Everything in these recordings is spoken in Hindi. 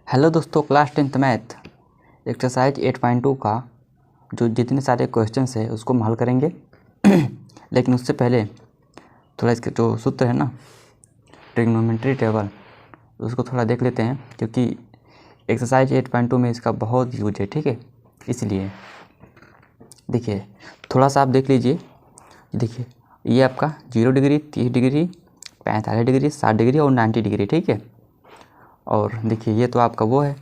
हेलो दोस्तों, क्लास 10th मैथ एक्सरसाइज 8.2 का जो जितने सारे क्वेश्चंस है उसको हम हल करेंगे। लेकिन उससे पहले थोड़ा इसके जो सूत्र है ना, ट्रिग्नोमेट्री टेबल, उसको थोड़ा देख लेते हैं, क्योंकि एक्सरसाइज 8.2 में इसका बहुत यूज है। ठीक है, इसलिए देखिए, थोड़ा सा आप देख लीजिए। देखिए, ये आपका 0 डिग्री, 30 डिग्री, 45 डिग्री, 60 डिग्री और 90 डिग्री। ठीक है, और देखिए ये तो आपका वो है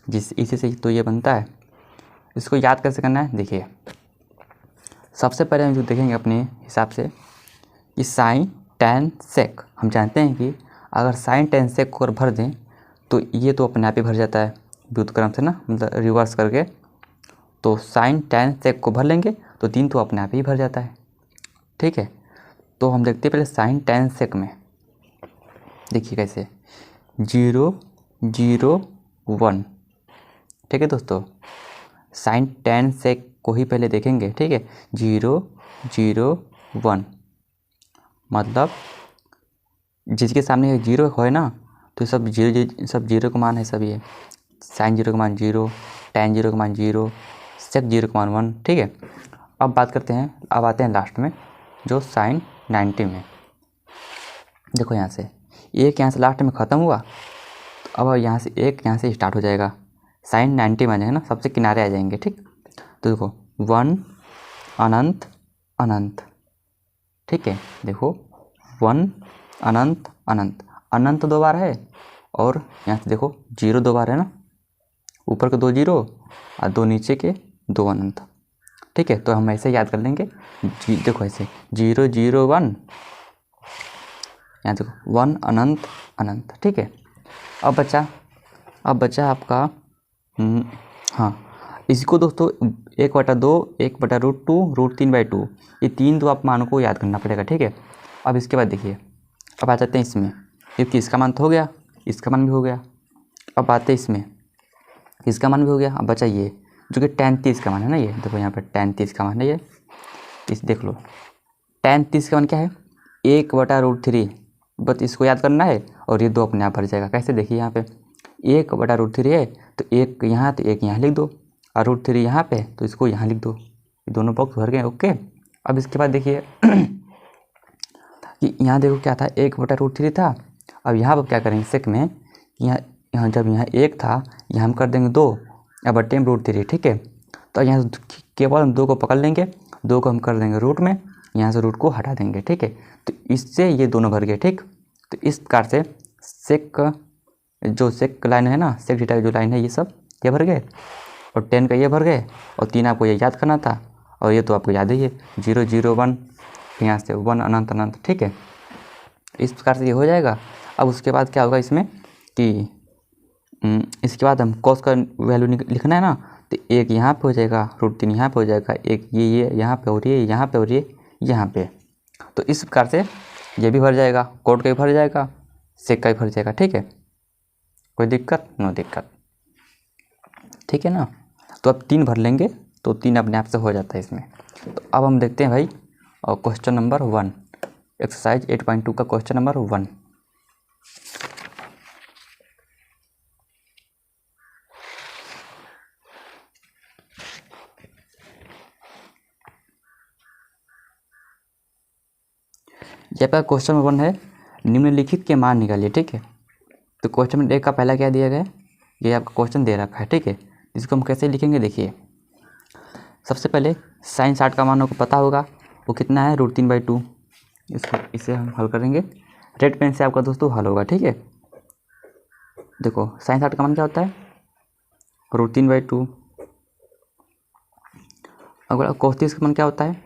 इसी से तो ये बनता है। इसको याद कैसे करना है, देखिए सबसे पहले हम जो देखेंगे अपने हिसाब से कि साइन टैन सेक, हम जानते हैं कि अगर साइन टैन सेक को अगर भर दें तो ये तो अपने आप ही भर जाता है व्युत्क्रम से ना, मतलब रिवर्स करके। तो साइन टैन सेक को भर लेंगे तो 3 तो अपने आप ही भर जाता है। ठीक है, तो हम देखते हैं पहले साइन टैन सेक में। देखिए कैसे, 0 0 1। ठीक है दोस्तों, साइन टैन सेक को ही पहले देखेंगे। ठीक है, 0 0 1, मतलब जिसके सामने ये 0 है ना, तो सब जीरो का मान है। सब ये साइन 0 का मान 0, टैन 0 का मान 0, सेक 0 का मान 1। ठीक है, अब बात करते हैं, अब आते हैं लास्ट में जो साइन 90 में। देखो यहाँ से एक यहाँ से लास्ट में ख़त्म हुआ, तो अब यहाँ से एक यहाँ से स्टार्ट हो जाएगा, साइन 90 में आ जाएगा ना, सबसे किनारे आ जाएंगे। ठीक, तो देखो 1 अनंत अनंत। ठीक है, देखो 1 अनंत अनंत, अनंत 2 बार है, और यहाँ से देखो 0 2 बार है ना, ऊपर के 2 0 और 2 नीचे के 2 अनंत। ठीक है, तो हम ऐसे याद कर लेंगे। देखो ऐसे 0 0 1, यहाँ देखो 1 अनंत अनंत। ठीक है, अब बचा आपका हाँ, इसको दोस्तों 1/2, 1/√2, √3/2, ये 3 तो आप मानों को याद करना पड़ेगा। ठीक है, अब इसके बाद देखिए, अब आ जाते हैं इसमें, क्योंकि इसका मान तो हो गया, इसका मान भी हो गया। अब आते हैं इसमें, इसका मान भी हो गया। अब बचा ये जो कि tan 30 का मान है ना, ये देखो यहाँ पर tan 30 का मान है ये, इस देख लो tan 30 का मान क्या है, 1/√3। बस इसको याद करना है, और ये 2 अपने आप भर जाएगा। कैसे, देखिए यहाँ पे 1/√3 है, तो एक यहाँ तो एक यहाँ लिख दो, और √3 यहाँ पे, तो इसको यहाँ लिख दो। ये दोनों बॉक्स भर गए। ओके, अब इसके बाद देखिए कि यहाँ देखो क्या था, 1/√3 था। अब यहाँ पर क्या करेंगे सेक में, यहाँ जब यहाँ 1 था, यहाँ हम कर देंगे 2, अब बटे में √3। ठीक है, तो यहाँ से केवल हम 2 को पकड़ लेंगे, 2 को हम कर देंगे रूट में, यहाँ से रूट को हटा देंगे। ठीक है, तो इससे ये दोनों भर गए। ठीक, तो इस प्रकार से सेक जो सेक लाइन है ना, सेक थीटा जो लाइन है, ये सब ये भर गए, और 10 का ये भर गए, और 3 आपको ये याद करना था, और ये तो आपको याद ही है 0 0 1, यहाँ से 1 अनंत अनंत। ठीक है, इस प्रकार से ये हो जाएगा। अब उसके बाद क्या होगा इसमें कि इसके बाद हम कॉस का वैल्यू लिखना है ना, तो एक यहाँ पे हो जाएगा, √3 यहाँ पे हो जाएगा, एक ये यहाँ पे, और ये यहाँ पे, और ये यहाँ पे। तो इस प्रकार से ये भी भर जाएगा, कोड का भी भर जाएगा, सेक का भी भर जाएगा। ठीक है, कोई दिक्कत, नो दिक्कत। ठीक है ना, तो अब 3 भर लेंगे तो 3 अपने आप से हो जाता है इसमें। तो अब हम देखते हैं भाई, और क्वेश्चन नंबर 1, एक्सरसाइज 8.2 का क्वेश्चन नंबर 1। यहाँ पर क्वेश्चन नंबर 1 है, निम्नलिखित के मान निकालिए। ठीक है, तो क्वेश्चन नंबर 1 का पहला क्या दिया गया है, ये आपका क्वेश्चन दे रखा है। ठीक है, इसको हम कैसे लिखेंगे, देखिए सबसे पहले साइन 60 का मान आपको पता होगा, वो कितना है, √3/2। इसे हम हल करेंगे, रेड पेन से आपका दोस्तों हल होगा। ठीक है, देखो साइन 60 का मान क्या होता है, √3/2। अगर cos 30 का मान क्या होता है,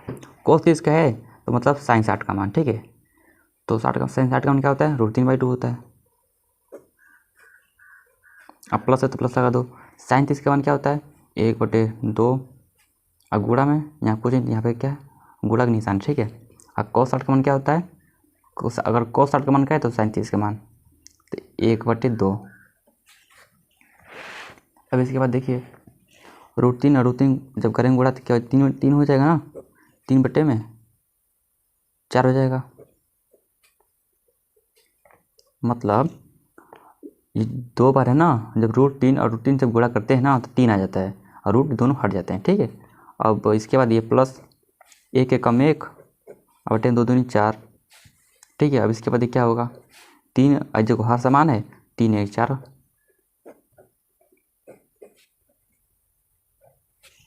cos 30 का है तो मतलब साइन 60 का मान। ठीक है, तो साइन 60 का मान क्या होता है, √3/2 होता है। अब प्लस है तो प्लस लगा दो। साइन 30 का मान क्या होता है, 1/2, और गुणा में यहाँ कुछ यहाँ पे क्या है, गुणा का निशान। ठीक है, अब cos 60 का मान क्या होता है, अगर cos 60 का मान क्या है तो साइन 30 का मान, तो 1/2। अब इसके बाद देखिए √3 और √3 जब करेंगे गुणा तो क्या 3 हो जाएगा ना, 3/4 हो जाएगा। मतलब ये 2 बार है ना, जब रूट 3 और रूट 3 जब गुणा करते हैं ना तो 3 आ जाता है और रूट दोनों हट जाते हैं, ठीक है। अब इसके बाद ये प्लस 1 एकम 1 और 10 2 दूनी 4, ठीक है। अब इसके बाद ये क्या होगा, 3 जो हर समान है, 3 1 4,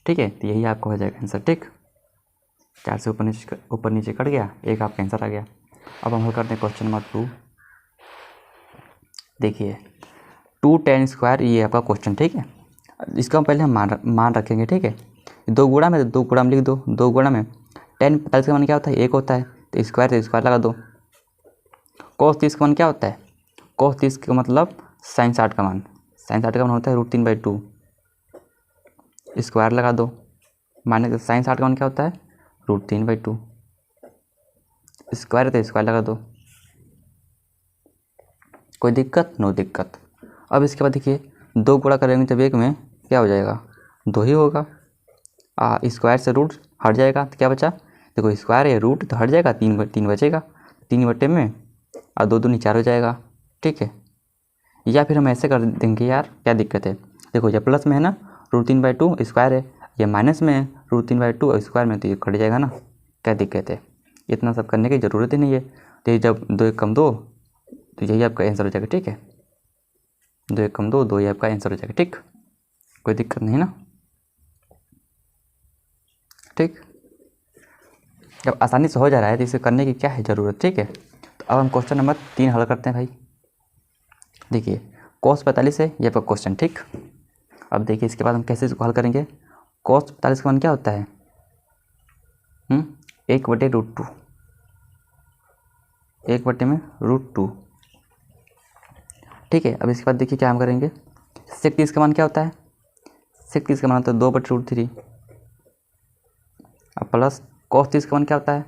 ठीक है। तो यही आपका हो जाएगा आंसर, ठीक। 4 से ऊपर नीचे कट गया, एक आपका आंसर आ गया। अब हम हल करते हैं क्वेश्चन नंबर 2। देखिए 2 tan स्क्वायर, ये आपका क्वेश्चन, ठीक है। इसका पहले हम मान रखेंगे, ठीक है। 2 गुणा में 2 गुणा में लिख दो, 2 गुणा में tan 45 का मान क्या होता है, 1 होता है, तो स्क्वायर लगा दो। cos 30 का मान क्या होता है, cos 30 का मतलब sin 60 का मान, sin 60 का मान होता है √3/2, स्क्वायर लगा दो। माने तो sin 60 का मान क्या होता है, √3/2, स्क्वायर है तो स्क्वायर लगा दो। कोई दिक्कत, नो दिक्कत। अब इसके बाद देखिए 2 गुणा करेंगे जब एक में, क्या हो जाएगा, 2 ही होगा। स्क्वायर से रूट हट जाएगा तो क्या बचा, देखो स्क्वायर है रूट तो हट जाएगा, 3 बचेगा, 3 बटे में और 2 दूनी 4 हो जाएगा, ठीक है। या फिर हम ऐसे कर देंगे यार, क्या दिक्कत है, देखो ये प्लस में है ना √3/2 स्क्वायर है, ये माइनस में है √3/2 और स्क्वायर में, तो ये कट जाएगा ना, क्या दिक्कत है, इतना सब करने की ज़रूरत ही नहीं है। तो ये जब 2 1 कम 2, तो यही आपका आंसर हो जाएगा, ठीक है। 2 1 कम 2, 2 ही आपका आंसर हो जाएगा, ठीक। कोई दिक्कत नहीं ना, ठीक। जब आसानी से हो जा रहा है तो इसे करने की क्या है ज़रूरत, ठीक है। तो अब हम क्वेश्चन नंबर 3 हल करते हैं भाई। देखिए cos 45 है ये आपका क्वेश्चन, ठीक। अब देखिए इसके बाद हम कैसे इसको हल करेंगे। cos 45 का मान क्या होता है, 1/√2, 1/√2, ठीक है। अब इसके बाद देखिए क्या हम करेंगे, sec 30 का मान क्या होता है, sec 30 का मान होता है 2/√3, अब प्लस cos 30 का मान क्या होता है,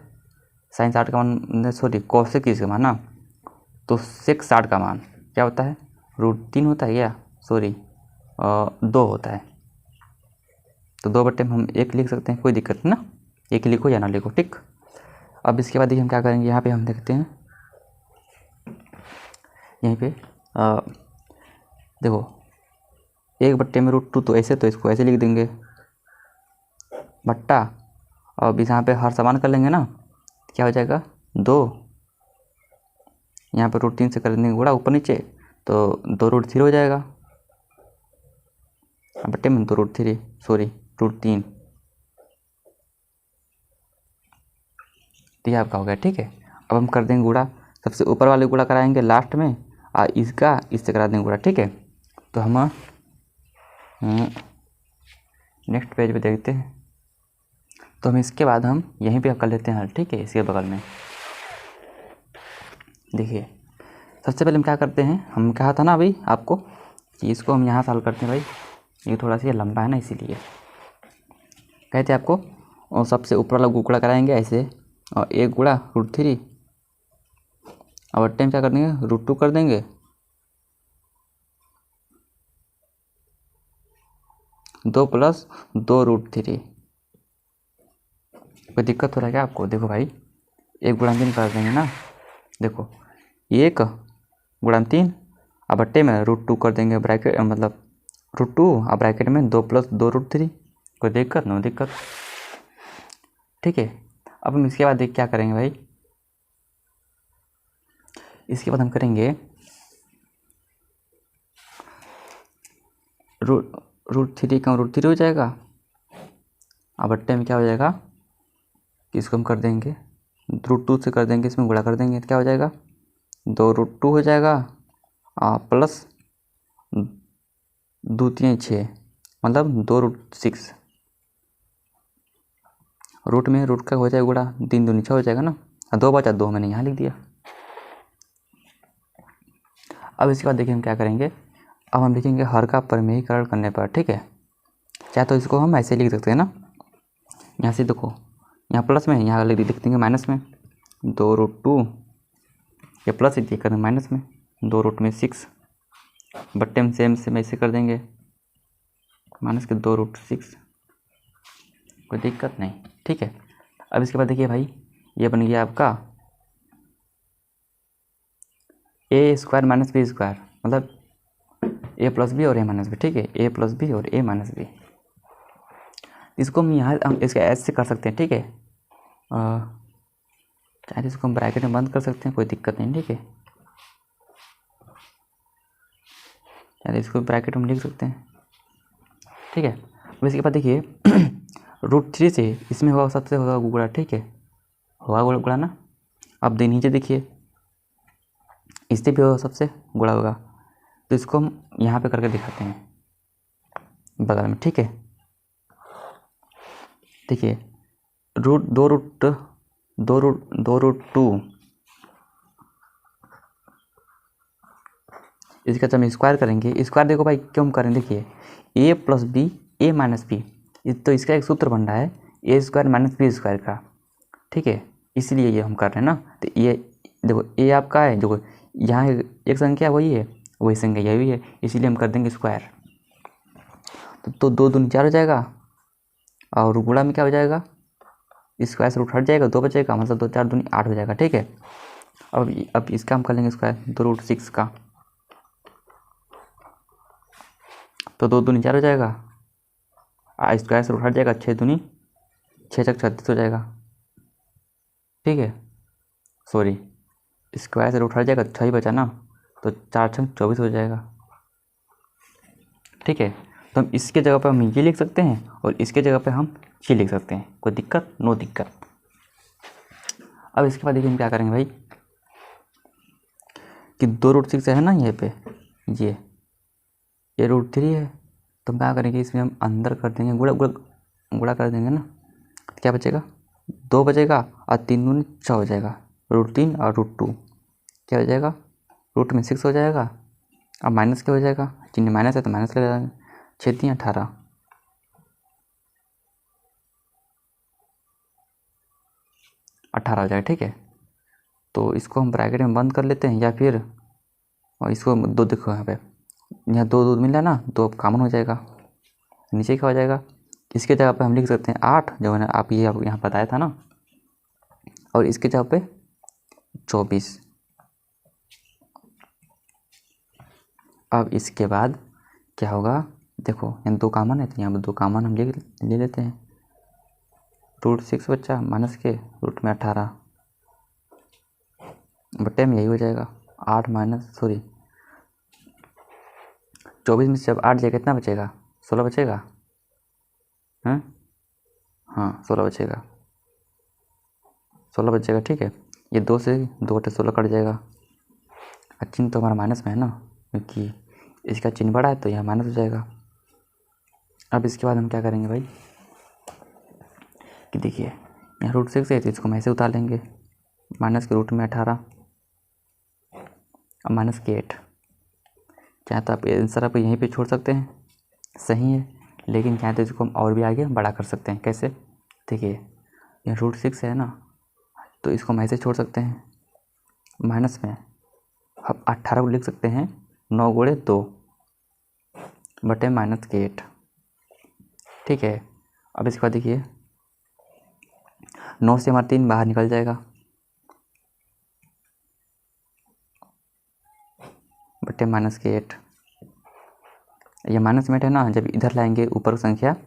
sin 60 का मान, सॉरी cos 30 का मान ना, तो sec 60 का मान क्या होता है, √3 होता है, या सॉरी 2 होता है, तो 2 बटे में हम 1 लिख सकते हैं, कोई दिक्कत नहीं ना, 1 लिखो या ना लिखो, ठीक। अब इसके बाद देखिए हम क्या करेंगे, यहाँ पे हम देखते हैं, यहीं पे देखो 1/√2, तो ऐसे, तो इसको ऐसे लिख देंगे बट्टा, और अब यहाँ पे हर समान कर लेंगे ना, क्या हो जाएगा 2, यहाँ पे √3 से कर देंगे गुणा ऊपर नीचे, तो 2√3 हो जाएगा, बट्टे में 2√3, सॉरी √3, तो ये आपका हो गया, ठीक है। अब हम कर देंगे गुणा, सबसे ऊपर वाले गुणा कराएंगे लास्ट में, और इसका इससे करा देंगे गुणा, ठीक है। तो हम नेक्स्ट पेज पे देखते हैं, तो हम इसके बाद हम यहीं पे कर लेते हैं हल, ठीक है, इसके बगल में। देखिए सबसे पहले हम क्या करते हैं, हम कहा था ना अभी आपको कि इसको हम यहाँ से हल करते हैं भाई, ये थोड़ा सा लंबा है ना, इसीलिए कहते हैं आपको। और सबसे ऊपर वाला गुणा कराएंगे ऐसे, और 1 गुणा √3, और टाइम क्या कर देंगे, √2 कर देंगे, 2 + 2√3। कोई दिक्कत हो रहा है क्या आपको, देखो भाई 1 गुणा 3 कर देंगे ना, देखो 1 गुणा 3 और बट्टे में √2 कर देंगे, ब्रैकेट मतलब √2 और ब्रैकेट में 2 + 2√3, कोई दिक्कत, नो दिक्कत, ठीक है। अब हम इसके बाद देख क्या करेंगे भाई, इसके बाद हम करेंगे √3 का √3 हो जाएगा, और बट्टे में क्या हो जाएगा कि इसको हम कर देंगे √2 से कर देंगे, इसमें गुणा कर देंगे, तो क्या हो जाएगा 2√2 हो जाएगा, प्लस 2 3 6, मतलब 2√6, रूट में रूट का हो जाएगा गुणा, 3 दूनी 6 हो जाएगा ना, और 2 बचा 2 मैंने यहाँ लिख दिया। अब इसके बाद देखिए हम क्या करेंगे, अब हम लिखेंगे हर का परिमेयीकरण करने पर, ठीक है। चाहे तो इसको हम ऐसे लिख सकते हैं ना, यहाँ से देखो यहाँ प्लस में, यहाँ लिख देंगे माइनस में 2√2, ये प्लस ही कर माइनस में 2√6, बट्टे में सेम से ऐसे कर देंगे माइनस के 2√6, कोई दिक्कत नहीं, ठीक है। अब इसके बाद देखिए भाई ये बन गया आपका a² - b², मतलब ए प्लस बी और ए माइनस बी, ठीक है, ए प्लस बी और ए माइनस बी। इसको हम इसके ऐसे कर सकते हैं, ठीक है, चाहे इसको हम ब्रैकेट में बंद कर सकते हैं, कोई दिक्कत नहीं, ठीक है, चाहे इसको ब्रैकेट में लिख सकते हैं, ठीक है। अब इसके बाद देखिए √3 से इसमें होगा सबसे होगा गुणा, ठीक है, होगा गुणा ना। अब नीचे देखिए इससे भी होगा सबसे गुणा होगा, तो इसको हम यहाँ पे करके दिखाते हैं बगल में, ठीक है। देखिए दो रूट 2 इसका जब हम स्क्वायर करेंगे, स्क्वायर देखो भाई क्यों करें, देखिए ए प्लस बी ए माइनस बी, तो इसका एक सूत्र बन रहा है ए स्क्वायर माइनस बी स्क्वायर का, ठीक है, इसलिए ये हम कर रहे हैं ना। तो ये देखो ए आपका है, देखो यहाँ एक संख्या वही है, वही संख्या यही भी है, इसीलिए हम कर देंगे स्क्वायर। तो 2 दूनी 4 हो जाएगा, और गुणा में क्या हो जाएगा, स्क्वायर से रूट हट जाएगा, 2 बचेगा, मतलब 2 4 दूनी 8 हो जाएगा, ठीक है। अब इसका हम कर लेंगे स्क्वायर, तो √6 का, तो 2 दूनी 4 हो जाएगा, स्क्वायर से रूट हट जाएगा, 6 दूनी 6 तक 36 हो जाएगा, ठीक है, सॉरी स्क्वायर से रूट हट जाएगा, 6 ही बचा ना, तो 4 6 24 हो जाएगा, ठीक है। तो हम इसके जगह पर हम ये लिख सकते हैं और इसके जगह पे हम ये लिख सकते हैं, कोई दिक्कत, नो दिक्कत। अब इसके बाद देखिए हम क्या करेंगे भाई कि 2√6 है ना यहाँ पे, ये √3 है, तो हम क्या करेंगे इसमें हम अंदर कर देंगे गुणा कर देंगे ना, तो क्या बचेगा, 2 बचेगा, और 3 दूनी 6 हो जाएगा, √3 और √2 क्या हो जाएगा, रूट में 6 हो जाएगा, अब माइनस क्या हो जाएगा, चिन्ह माइनस है तो माइनस लगा देंगे, 6 3 18 18 हो जाएगा, ठीक है। तो इसको हम ब्रैकेट में बंद कर लेते हैं, या फिर और इसको 2 देखो यहाँ पे, यहाँ 2 मिल रहा है ना, 2 कॉमन हो जाएगा, नीचे क्या हो जाएगा, इसके जगह पे हम लिख सकते हैं 8, जो मैंने आप यहाँ बताया था ना, और इसके जगह पे 24। अब इसके बाद क्या होगा, देखो यहाँ 2 कॉमन है, तो यहाँ पर 2 कॉमन हम ले लेते हैं, √6 बच्चा माइनस के रूट में 18 बटे में यही हो जाएगा 8 माइनस 24 में से जब 8 जाएगा कितना बचेगा, 16 बचेगा, हैं, हाँ 16 बचेगा, 16 बचेगा, ठीक है। ये 2 से 2 बटे 16 कट जाएगा, चिन्ह तो हमारा माइनस में है ना, क्योंकि इसका चिन्ह बड़ा है तो यह माइनस हो जाएगा। अब इसके बाद हम क्या करेंगे भाई कि देखिए यहाँ √6 है, तो इसको हम ऐसे उतार लेंगे, माइनस के रूट में 18, अब माइनस के 8, चाहे तो आप आंसर आप यहीं पे छोड़ सकते हैं, सही है, लेकिन चाहे तो इसको हम और भी आगे बड़ा कर सकते हैं, कैसे, देखिए यहाँ √6 है ना, तो इसको हम ऐसे छोड़ सकते हैं, माइनस में अब 18 को लिख सकते हैं 9 गुणे 2 बटे माइनस के 8, ठीक है। अब इसके बाद देखिए 9 से हमारा 3 बाहर निकल जाएगा, बटे माइनस के 8, ये माइनस में 8 है ना, जब इधर लाएंगे ऊपर संख्या तो,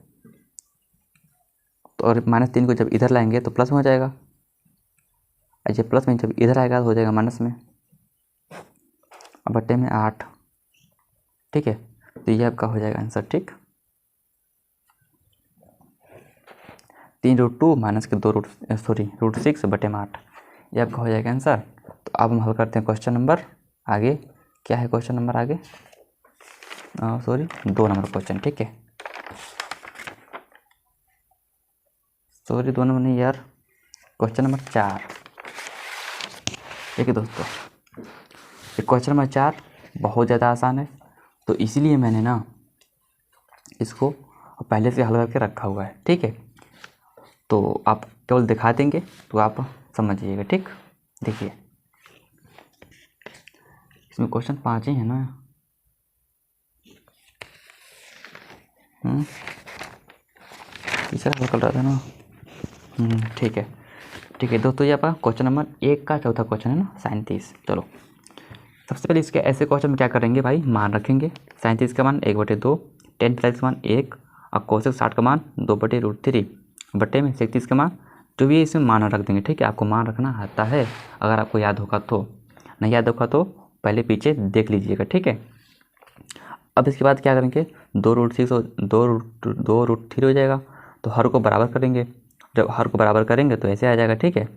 और -3 को जब इधर लाएंगे तो प्लस में हो जाएगा, अच्छा प्लस में जब इधर आएगा तो हो जाएगा माइनस में, अब बटे में 8, ठीक है। तो ये आपका हो जाएगा आंसर, ठीक, 3√2 माइनस के √6 बटे में 8, ये आपका हो जाएगा आंसर। तो अब हम हल करते हैं क्वेश्चन नंबर आगे, क्या है क्वेश्चन नंबर आगे, 2 नंबर क्वेश्चन, ठीक है, 2 नंबर नहीं यार, क्वेश्चन नंबर 4, ठीक है दोस्तों। ये क्वेश्चन नंबर 4 बहुत ज़्यादा आसान है, तो इसीलिए मैंने ना इसको पहले से हल करके रखा हुआ है, ठीक है। तो आप केवल दिखा देंगे तो आप समझिएगा, ठीक। देखिए इसमें क्वेश्चन 5 ही है ना, तीसरा हल कर रहा था ना, ठीक है दोस्तों, ये आपका क्वेश्चन नंबर 1 का चौथा क्वेश्चन है ना, 37। चलो सबसे पहले इसके ऐसे क्वेश्चन में क्या करेंगे भाई, मान रखेंगे, 37 का मान 1/2, tan 45 का मान 1 और कोसेक 60 का मान 2/√3 बटे में 37 का मान, जो भी इसमें मान रख देंगे। ठीक है, आपको मान रखना आता है, अगर आपको याद होगा तो, नहीं याद होगा तो पहले पीछे देख लीजिएगा। ठीक है, अब इसके बाद क्या करेंगे, 2√6 2√3 हो जाएगा, तो हर को बराबर करेंगे। जब हर को बराबर करेंगे तो ऐसे आ जाएगा। ठीक है,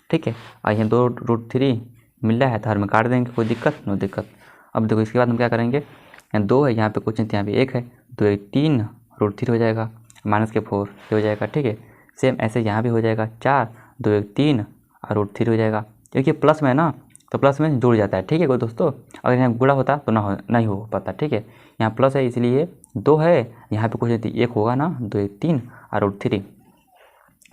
ठीक है, और यहाँ 2√3 मिल रहा है तो हर में काट देंगे, कोई दिक्कत नो दिक्कत। अब देखो इसके बाद हम क्या करेंगे, यहाँ 2 है, यहाँ पे कुछ नहीं, यहाँ पे 1 है, 2 1 3 √3 हो जाएगा, -4 ये हो जाएगा। ठीक है, सेम ऐसे यहाँ भी हो जाएगा, 4 2 1 3 और √3 हो जाएगा, क्योंकि प्लस में है ना तो प्लस में जुड़ जाता है। ठीक है कोई दोस्तों, अगर यहाँ गुणा होता तो नहीं हो पाता। ठीक है, यहाँ प्लस है इसलिए 2 है, यहाँ पे कुछ नहीं 1 होगा ना, 2 1 3 और √3।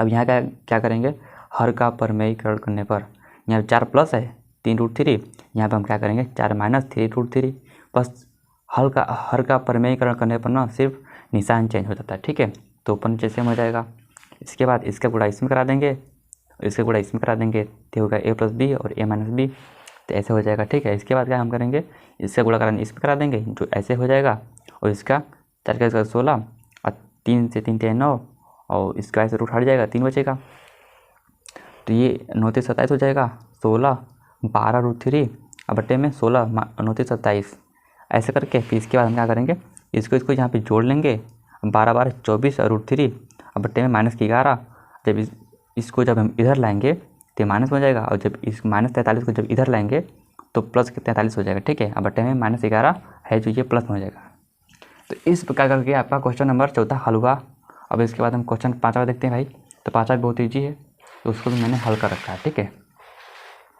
अब यहाँ क्या करेंगे, हर का परमेयीकरण करने पर यहाँ 4 प्लस है 3√3, यहाँ पे हम क्या करेंगे 4 - 3√3, बस हर का परमेयीकरण करने पर ना सिर्फ निशान चेंज हो जाता है। ठीक है, तो ऊपर नीचे सेम हो जाएगा। इसके बाद इसका गुणा इसमें करा देंगे, इसका गुणा इसमें करा देंगे, तो होगा a + b और a - b, तो ऐसे हो जाएगा। ठीक है, इसके बाद क्या हम करेंगे, इसका गुणा कराने इसमें करा देंगे, जो ऐसे हो जाएगा, और इसका 4 का 16 और 3 से 3 9 और इसका ऐसे रूट हट जाएगा, 3 बचेगा, तो ये 9 3 27 हो जाएगा, 16 12√3 और बटे में 16 9 3 27, ऐसे करके फिर इसके बाद हम क्या करेंगे, इसको यहाँ पे जोड़ लेंगे, 12 12 24 और √3 और बटे में -11। जब इसको जब हम इधर लाएंगे तो माइनस हो जाएगा, और जब इस -43 को जब इधर लाएंगे तो प्लस 43 हो जाएगा। ठीक है, अब बटे में -11 है जो ये प्लस में हो जाएगा। तो इस प्रकार करके आपका क्वेश्चन नंबर 14 हल हुआ। अब इसके बाद हम क्वेश्चन 5वां देखते हैं भाई। तो 5वां बहुत ईजी है, तो उसको भी मैंने हल कर रखा है। ठीक है,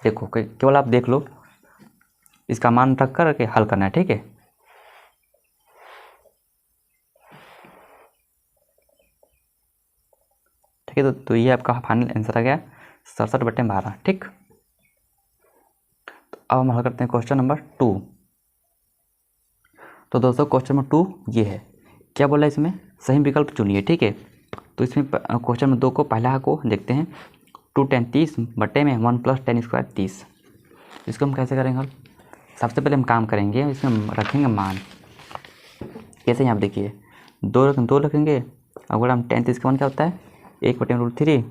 देखो केवल आप देख लो, इसका मान रख कर के हल करना है। ठीक है, ठीक है, तो ये आपका फाइनल आंसर आ गया 67/12। ठीक, तो अब हम हल करते हैं क्वेश्चन नंबर 2। तो दोस्तों क्वेश्चन नंबर 2 ये है, क्या बोला है इसमें, सही विकल्प चुनिए। ठीक है, तो इसमें क्वेश्चन नंबर 2 को पहला को देखते हैं, 2 tan 30 बटे में 1 + tan² 30। इसको हम कैसे करेंगे हल, सबसे पहले हम काम करेंगे, इसमें रखेंगे मान, कैसे यहाँ देखिए 2 रखेंगे, अगर हम tan 30 का मान क्या होता है 1/√3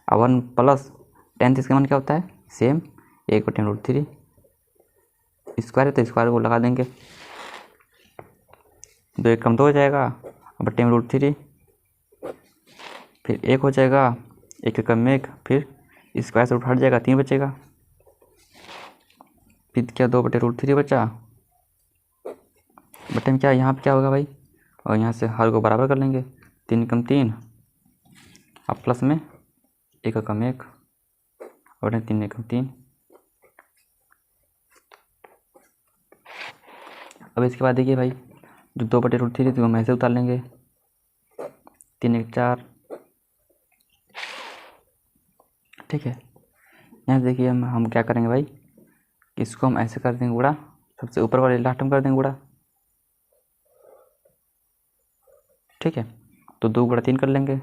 और 1 + tan 30 का मान क्या होता है सेम 1/√3, स्क्वायर है तो स्क्वायर को लगा देंगे, 2 1 कम 2 हो जाएगा, बटे में √3, फिर 1 हो जाएगा, 1 कम 1, फिर स्क्वायर से रूट हट जाएगा, 3 बचेगा, फिर क्या 2/√3 बचा, बटे में क्या यहाँ पे क्या होगा भाई, और यहाँ से हर को बराबर कर लेंगे, 3 कम 3 अब प्लस में 1 कम 1 और 3 कम 3। अब इसके बाद देखिए भाई, जो 2/√3 थी वो हम ऐसे उतार लेंगे, 3 1 4। ठीक है, यहाँ से देखिए हम क्या करेंगे भाई, इसको हम ऐसे कर देंगे गुणा, सबसे ऊपर वाले लास्ट में कर देंगे गुणा। ठीक है, तो 2 × 3 कर लेंगे।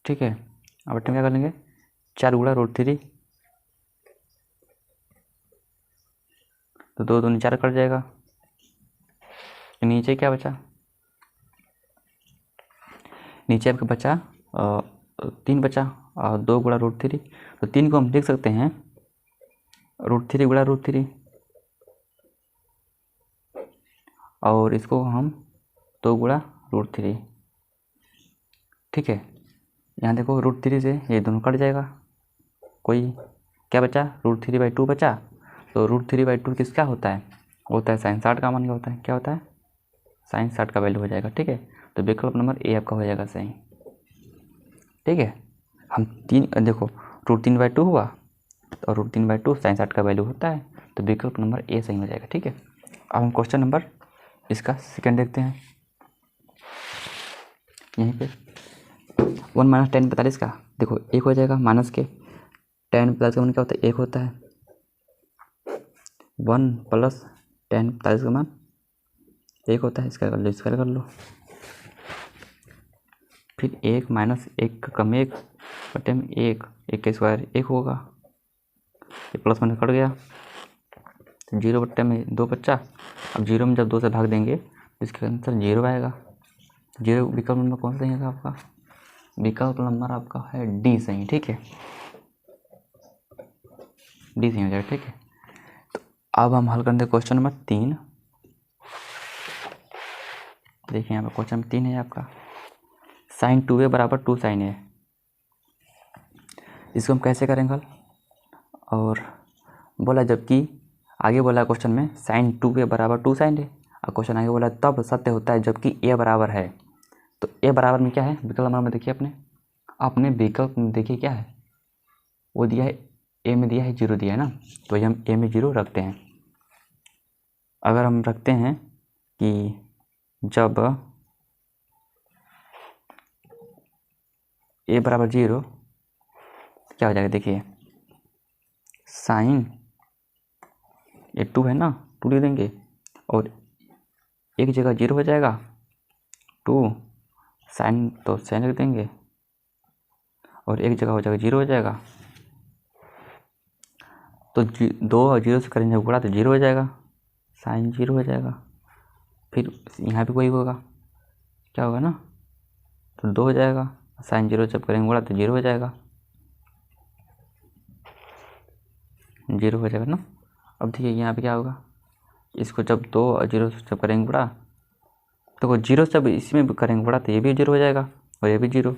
ठीक है, अब क्या कर लेंगे 4 × √3, तो 2 2 4 कट जाएगा, नीचे क्या बचा, नीचे आपका बचा 3 बचा और 2 × √3, तो 3 को हम लिख सकते हैं √3 × √3 और इसको हम 2 × √3। ठीक है, यहाँ देखो √3 से ये दोनों कट जाएगा, कोई क्या बचा √3/2 बचा, तो √3/2 किसका होता है, होता है sin 60 का मान, होता है क्या होता है sin 60 का वैल्यू हो जाएगा। ठीक है, तो विकल्प नंबर ए आपका हो जाएगा सही। ठीक है, हम 3 देखो √3/2 हुआ और √3/2 sin 60 का वैल्यू होता है, तो विकल्प नंबर ए सही हो जाएगा। ठीक है, अब हम क्वेश्चन नंबर इसका सेकेंड देखते हैं। यहीं पे 1 - tan 45 का देखो 1 हो जाएगा, माइनस के tan 45 का मान क्या होता है 1 होता है, 1 + tan 45 का मान 1 होता है, इसका कर लो, फिर 1 - 1 कम 1 बटे में 1 का स्क्वायर 1 होगा, ये प्लस वन कट गया, तो 0 में 2 बच्चा। अब 0 में जब 2 से भाग देंगे तो इसके आंसर 0 आएगा। 0 विकल्प नंबर कौन सा सही है आपका? विकल्प नंबर आपका है डी सही, ठीक है, डी सही हो जाएगा, ठीक है। तो अब हम हल करते हैं क्वेश्चन नंबर 3। देखिए यहाँ पर क्वेश्चन नंबर 3 है आपका, साइन 2a बराबर 2 साइन a। इसको हम कैसे करेंगे हल? और बोला जबकि आगे बोला क्वेश्चन में साइन 2a बराबर 2 साइन a, और क्वेश्चन आगे बोला तब सत्य होता है जबकि a बराबर है। तो a बराबर में क्या है विकल्प नंबर में? देखिए अपने विकल्प में देखिए क्या है, वो दिया है a में, दिया है 0 दिया है ना, तो हम a में 0 रखते हैं। अगर हम रखते हैं कि जब a बराबर 0 क्या हो जाएगा, देखिए साइन ये 2 है ना, 2 लिख देंगे और एक जगह 0 हो जाएगा, 2 साइन तो साइन लिख देंगे और एक जगह हो जाएगा 0 हो जाएगा। तो 2 और 0 से करेंगे गुणा तो 0 हो जाएगा, साइन 0 हो जाएगा। फिर यहाँ भी वही होगा, क्या होगा ना, तो 2 हो जाएगा, साइन 0 जब करेंगे गुणा तो 0 हो जाएगा, 0 हो जाएगा ना। अब देखिए यहाँ पे क्या होगा, इसको जब 2 और 0 जब करेंगे गुणा तो 0 जब इसमें करेंगे गुणा तो ये भी 0 हो जाएगा और ये भी 0।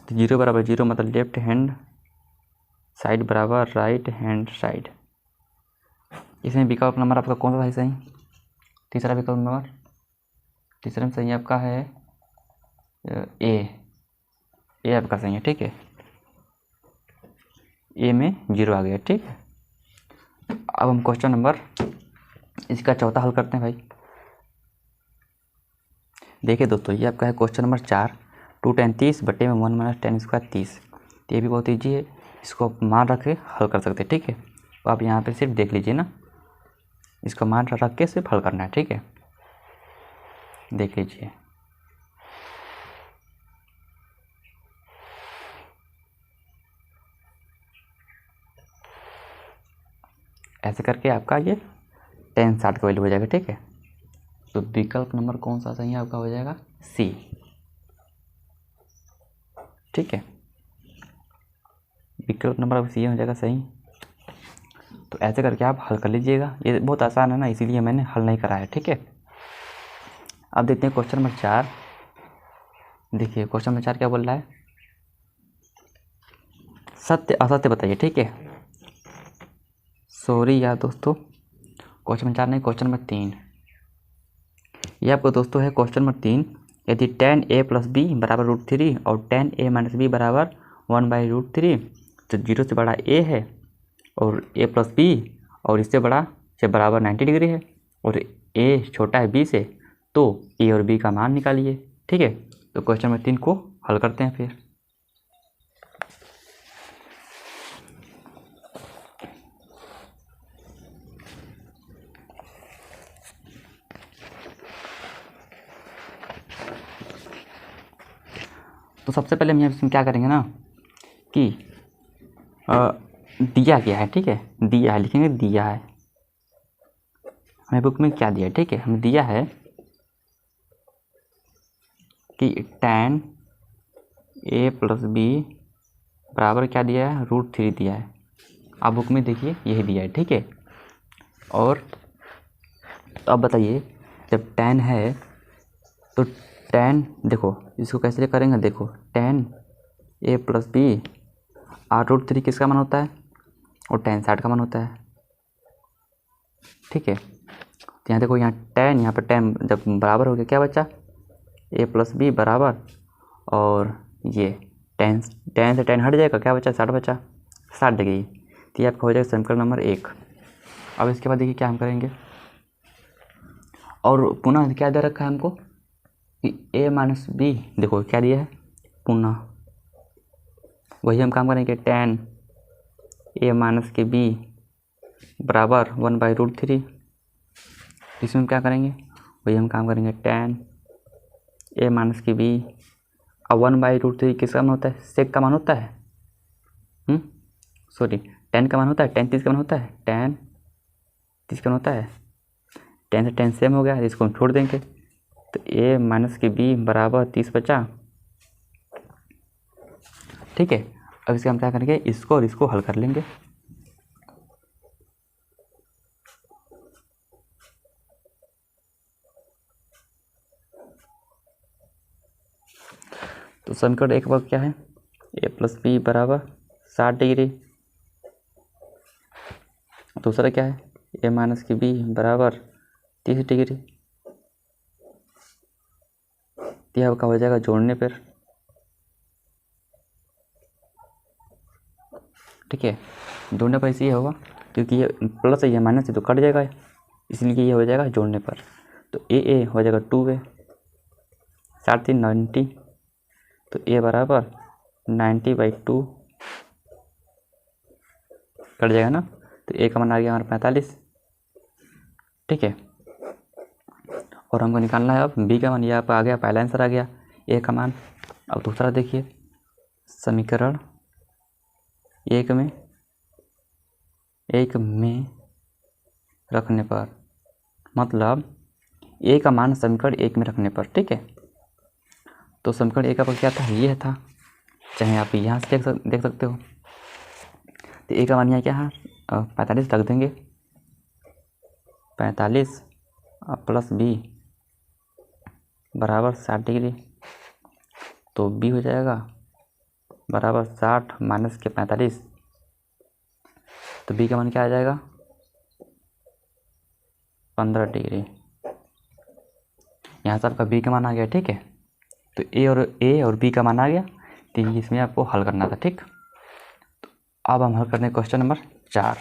तो 0 बराबर 0 मतलब लेफ्ट हैंड साइड बराबर राइट हैंड साइड। इसमें विकल्प नंबर आपका कौन सा सही? तीसरा विकल्प नंबर, तीसरे में सही आपका है ए आपका सही है, ठीक है, ए में 0 आ गया, ठीक है। अब हम क्वेश्चन नंबर इसका चौथा हल करते हैं भाई। देखिए दोस्तों ये आपका है क्वेश्चन नंबर 4, 2 tan 30 बटे में 1 माइनस tan स्क्वायर 30। तो ये भी बहुत ईजी है, इसको आप मान रख के हल कर सकते हैं, ठीक है। तो आप यहाँ पे सिर्फ देख लीजिए ना, इसको मान रख के सिर्फ हल करना है, ठीक है, देख लीजिए। ऐसे करके आपका ये tan 60 का वैल्यू हो जाएगा, ठीक है। तो विकल्प नंबर कौन सा सही आपका हो जाएगा? सी, ठीक है, विकल्प नंबर अब सी हो जाएगा सही। तो ऐसे करके आप हल कर लीजिएगा, ये बहुत आसान है ना, इसीलिए मैंने हल नहीं कराया, ठीक है। अब देखते हैं क्वेश्चन नंबर 4। देखिए क्वेश्चन नंबर 4 क्या बोल रहा है, सत्य असत्य बताइए, ठीक है। सॉरी यार दोस्तों, क्वेश्चन नंबर 4 नहीं, क्वेश्चन नंबर 3। ये आपको दोस्तों है क्वेश्चन नंबर 3। यदि tan a प्लस बी बराबर √3 और tan a माइनस बी बराबर 1/√3, तो 0 से बड़ा a है और a प्लस बी और इससे बड़ा से बराबर 90 डिग्री है और a छोटा है b से, तो a और b का मान निकालिए, ठीक है। तो क्वेश्चन नंबर 3 को हल करते हैं फिर। तो सबसे पहले हम इसमें क्या करेंगे ना कि दिया गया है, ठीक है, दिया है, लिखेंगे दिया है, हमें बुक में क्या दिया है, ठीक है, हमें दिया है कि tan a प्लस बी बराबर क्या दिया है, √3 दिया है। आप बुक में देखिए यही दिया है, ठीक है। और अब बताइए जब tan है तो tan देखो इसको कैसे करेंगे, देखो tan a प्लस बी और √3 किसका मान होता है, और tan 60 का मान होता है, ठीक है। तो यहाँ देखो यहाँ tan, यहाँ पर tan जब बराबर हो गया क्या बचा, a प्लस बी बराबर, और ये tan से tan हट जाएगा, क्या बचा, 60 बचा, 60 डिग्री। तो ये आपका हो जाएगा समीकरण नंबर 1। अब इसके बाद देखिए क्या हम करेंगे, और पुनः क्या दे रखा है हमको कि a माइनस बी, देखो क्या दिया है, पुनः वही हम काम करेंगे, tan a माइनस के b बराबर 1/√3। इसमें क्या करेंगे, वही हम काम करेंगे, tan a माइनस की b। अब 1/√3 किसका मान होता है, सेक का मान होता है, सॉरी टेन का मान होता है, टेन 30 का मान होता है, टेन 30 का मान होता है, टेन से टेन सेम हो गया, इसको हम छोड़ देंगे तो ए माइनस के बी बराबर 30 बचा। ठीक है, अब इसका हम क्या करेंगे, इसको और इसको हल कर लेंगे। तो समीकरण एक बार क्या है, ए प्लस बी बराबर 60 डिग्री। दूसरा क्या है, ए माइनस की बी बराबर 30 डिग्री। यह क्या हो जाएगा जोड़ने पर, ठीक है, जोड़ने पर इसे होगा क्योंकि ये प्लस है, ये माइनस है तो कट जाएगा, इसलिए ये हो जाएगा जोड़ने पर। तो ए हो जाएगा 2a, 60 90, तो ए बराबर 90/2 कट जाएगा ना। तो ए का मान आ गया हमारा 45। ठीक है, और हमको निकालना है अब बी का मान। यहाँ पर आ गया, पहला आंसर आ गया ए का मान। अब दूसरा देखिए, समीकरण एक में रखने पर, मतलब ए का मान समीकरण एक में रखने पर। ठीक है, तो समीकरण एक का क्या था, ये था, चाहे आप यहाँ से देख सकते हो। तो ए का मान यहाँ क्या है, 45 रख देंगे, 45 प्लस बी बराबर 60 डिग्री। तो बी हो जाएगा बराबर 60 माइनस के 45, तो बी का मान क्या आ जाएगा 15 डिग्री। यहाँ से आपका बी का मान आ गया। ठीक है, तो ए और बी का मान आ गया, तो इसमें आपको हल करना था। ठीक, तो अब हम हल करते हैं क्वेश्चन नंबर 4।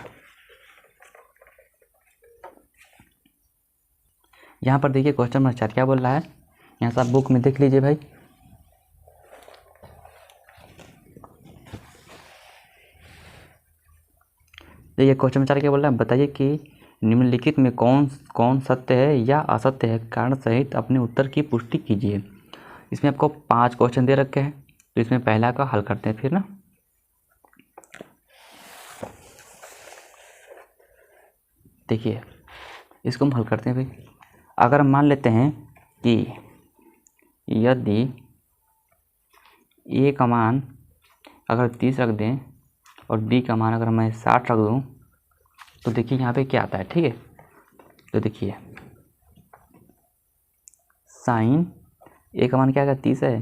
यहाँ पर देखिए क्वेश्चन नंबर 4 क्या बोल रहा है, यहाँ से आप बुक में देख लीजिए भाई। देखिए क्वेश्चन नंबर 4 क्या बोल रहा है, बताइए कि निम्नलिखित में कौन सत्य है या असत्य है, कारण सहित अपने उत्तर की पुष्टि कीजिए। इसमें आपको 5 क्वेश्चन दे रखे हैं, तो इसमें पहला का हल करते हैं फिर ना। देखिए इसको हम हल करते हैं भाई। अगर हम मान लेते हैं कि यदि ए का मान अगर 30 रख दें और बी का मान अगर मैं 60 रख दूं, तो देखिए यहाँ पे क्या आता है। ठीक है, तो देखिए साइन ए का मान क्या है 30 है,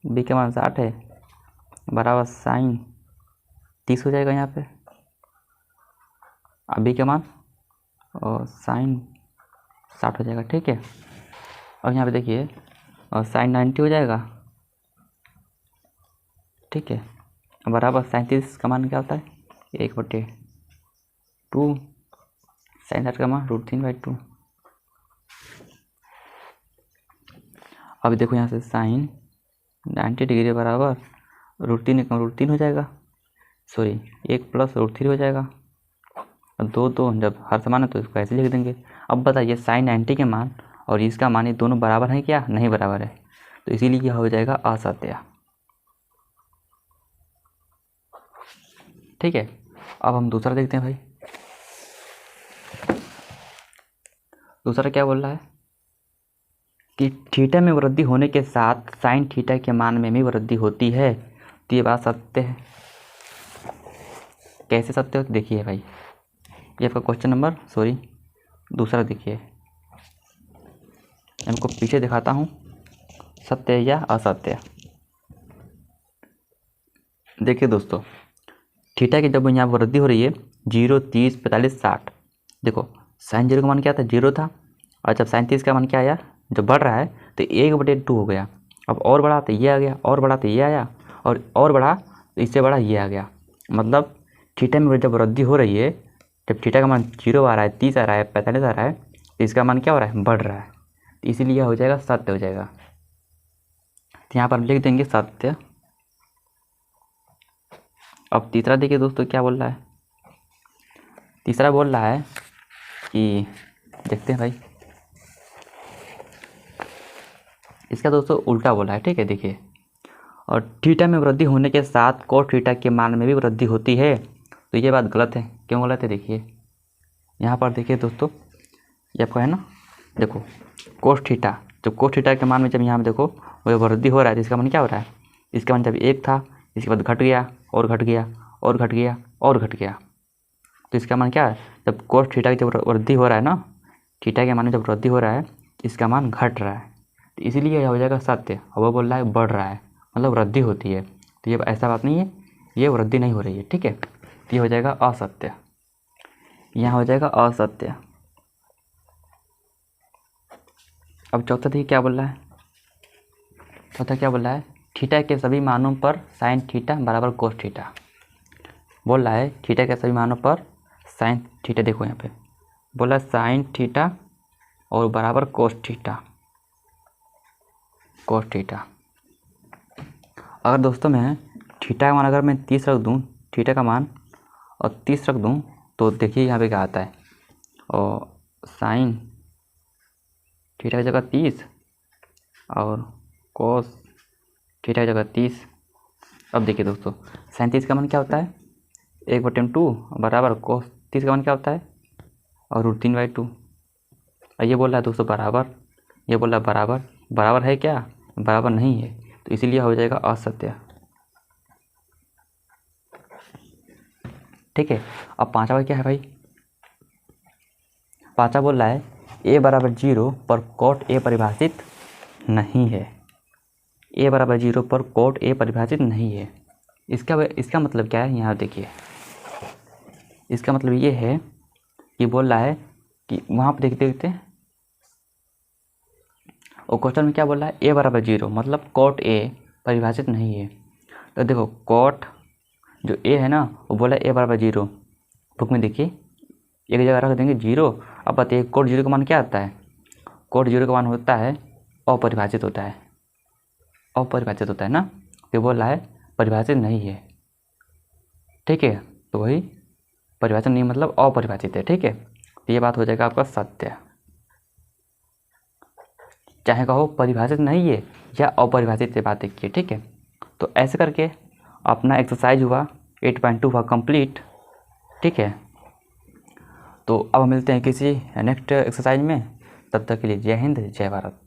बी का मान 60 है, बराबर साइन 30 हो जाएगा यहाँ पे, अब बी का मान और साइन 60 हो जाएगा। ठीक है, और यहाँ पे देखिए और साइन 90 हो जाएगा। ठीक है, बराबर साइन 30 का मान क्या होता है 1/2, साइन 60 का मान √3/2। अब देखो यहाँ से साइन 90 डिग्री बराबर √3 का √3 हो जाएगा, सॉरी 1 प्लस √3 हो जाएगा। और दो जब हर समान है तो इसको ऐसे लिख देंगे। अब बताइए साइन 90 के मान और इसका मान ये दोनों बराबर हैं क्या, नहीं बराबर है, तो इसीलिए यह हो जाएगा असत्य। ठीक है, अब हम दूसरा देखते हैं भाई। दूसरा क्या बोल रहा है कि थीटा में वृद्धि होने के साथ साइन थीटा के मान में भी वृद्धि होती है, तो ये बात सत्य है। कैसे सत्य हो, देखिए भाई, ये आपका क्वेश्चन नंबर दूसरा देखिए, इनको पीछे दिखाता हूँ, सत्य या असत्य। देखिए दोस्तों, थीटा की जब यहाँ वृद्धि हो रही है 0 30 45 60, देखो साइन 0 का मान क्या था 0 था, और जब साइन 30 का मान क्या आया, जब बढ़ रहा है तो 1/2 हो गया। अब और बढ़ा तो ये आ गया, और बढ़ा तो ये आया, और बढ़ा तो इससे बड़ा ये आ गया। मतलब थीटा में जब वृद्धि हो रही है, जब थीटा का मान 0 आ रहा है, 30 आ रहा है, 45 आ रहा है, तो इसका मान क्या हो रहा है, बढ़ रहा है, तो इसीलिए यह हो जाएगा सत्य हो जाएगा। तो यहाँ पर हम लिख देंगे सत्य। अब तीसरा देखिए दोस्तों क्या बोल रहा है, तीसरा बोल रहा है कि देखते हैं भाई, इसका दोस्तों उल्टा बोला है। ठीक है, देखिए, और थीटा में वृद्धि होने के साथ कोट थीटा के मान में भी वृद्धि होती है, तो ये बात गलत है। क्यों गलत है? देखिए यहाँ पर देखिए दोस्तों, ये आपको है ना, देखो कोस थीटा, जब कोस थीटा के मान में जब यहाँ पे देखो वो वृद्धि हो रहा है तो इसका मान क्या हो रहा है? इसका मान जब 1 था, इसके बाद घट गया और घट गया और घट गया और घट गया, तो इसका मान क्या है? जब कोस थीटा की जब वृद्धि हो रहा है ना, थीटा के मान में जब वृद्धि हो रहा है इसका मान घट रहा है, तो इसीलिए यह हो जाएगा सत्य। और वो बोल रहा है बढ़ रहा है, मतलब वृद्धि होती है, तो ये ऐसा बात नहीं है, ये वृद्धि नहीं हो रही है, ठीक है। तो ये हो जाएगा असत्य, यहाँ हो जाएगा असत्य। अब चौथा देखिए क्या बोल रहा है, चौथा क्या बोल रहा है? थीटा के सभी मानों पर साइन थीटा बराबर कोस थीटा। बोल रहा है थीटा के सभी मानों पर साइन थीटा, देखो यहाँ पे बोला साइन थीटा और बराबर कोस थीटा, कोस थीटा। अगर दोस्तों मैं थीटा का मान अगर मैं 30 रख दूँ, थीटा का मान और 30 रख दूँ, तो देखिए यहाँ पे क्या आता है, और साइन थीटा की जगह 30 और कोस थीटा की जगह 30। अब देखिए दोस्तों, साइन 30 का मान क्या होता है? 1/2 बराबर कोस 30 का मान क्या होता है? और √3/2। और ये बोल रहा है दोस्तों बराबर, ये बोल रहा है बराबर, बराबर है क्या? बराबर नहीं है, तो इसीलिए हो जाएगा असत्य, ठीक है। अब पांचवा क्या है भाई? पांचवा बोल रहा है a बराबर 0 पर कोट a परिभाषित नहीं है। a बराबर 0 पर कोट a परिभाषित नहीं है। इसका मतलब क्या है? यहाँ देखिए, इसका मतलब ये है कि बोल रहा है कि वहाँ पर देखते और क्वेश्चन में क्या बोल रहा है? a बराबर 0 मतलब कोट a परिभाषित नहीं है। तो देखो कोट जो a है ना, वो बोला a बराबर 0, बुक में देखिए एक जगह रख देंगे 0। अब बताइए कोट 0 का मान क्या आता है? कोट 0 का मान होता है अपरिभाषित होता है, अपरिभाषित होता है ना, तो बोल रहा है परिभाषित नहीं है, ठीक है। तो वही परिभाषित नहीं मतलब अपरिभाषित है, ठीक है। तो ये बात हो जाएगा आपका सत्य, चाहे कहो परिभाषित नहीं है या अपरिभाषित से बात देखिए, ठीक है। तो ऐसे करके अपना एक्सरसाइज हुआ 8.2 हुआ कंप्लीट, ठीक है। तो अब मिलते हैं किसी नेक्स्ट एक्सरसाइज में, तब तक के लिए जय हिंद जय भारत।